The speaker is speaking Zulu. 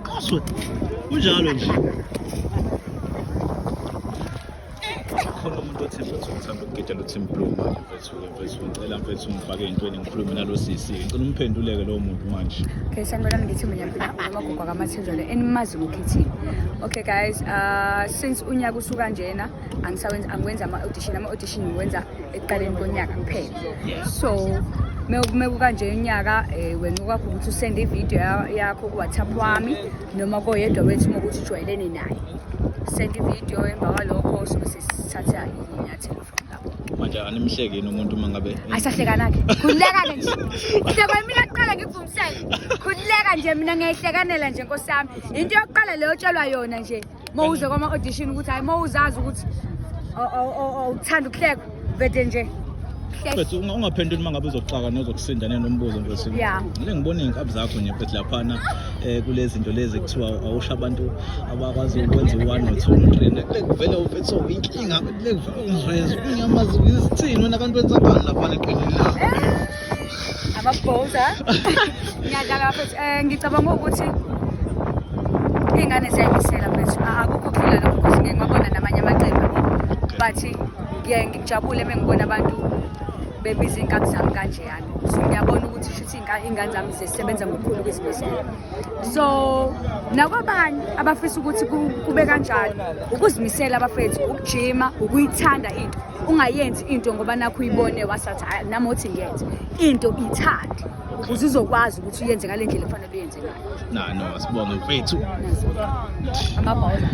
Kaso kunjalo nje khona umuntu othi mfethu ngithanda ukugidela uThimbluma mfethu ngicela mfethu ngifake entweni ngikhulume nalo sisi ngicela umphenduleke lowo muntu manje. Okay, sanibona ngithi mina amagogo akamathezolo enimazi ngokhethini. Okay guys, since unyaka usuka njena angikwenza ama-audition ngiwenza ekuqaleni konyaka kuphela. So mekuka nje unyaka wena ukwakho ukuthi usende ivideo yakho ku-WhatsApp wami noma koyedwa wethu ukuthi ujwayelene naye. Send ivideo emva kwalokho sobe sesithatha inyathelo from lapho. Manje animhlekeni umuntu mangabe Asahlekana-ke. Khululeka-ke nje. Into mina kuqala ngivumisele. Khululeka nje mina ngiyayihlekanela nje Nkosi yami. Into yokuqala leyo otshelwa yona nje mawuze kwama-audition ukuthi hayi mawuzazi ukuthi uthanda ukuhleka vede nje. Mfethu ungaphenduli mangabe uzoxaka nozokusinda nenombuzo mfethu. Yeah. Ngile ngibona iy'nkabi zakho nje mfethu laphana kulezi zinto lezi kuthiwa awusha abantu abakwazi ukwenza u-1 no-2 no-3 kule kuvele mfethu inkinga kule kuvele ungiveze unyamazi izithini wena abantu benzakani laphana eqinini lakho. Ababhoza. Ngiyadlala futhi ngicabanga ukuthi iy'ngane ziyayimisela mfethu akukho kuphila lokho because ngike ngabona namanye amacembu but ngiye ngijabule mengibona abantu bebiza iy'nkabi zami kanjeyana. So ngiyabona ukuthi shuthi iy'ngane zami zisebenza ngokukhulu ukuzimisela. So nakwabanye abafisa ukuthi kube kanjalo ukuzimisela abafethu ukujima ukuyithanda into ungayenzi into ngoba nakho uyibone wasathi nami othi ngiyenze into ithande ukuze uzokwazi ukuthi uyenze ngale ndlela efanele uyenze ngayo. No asibonge mfethu. Amabhoza.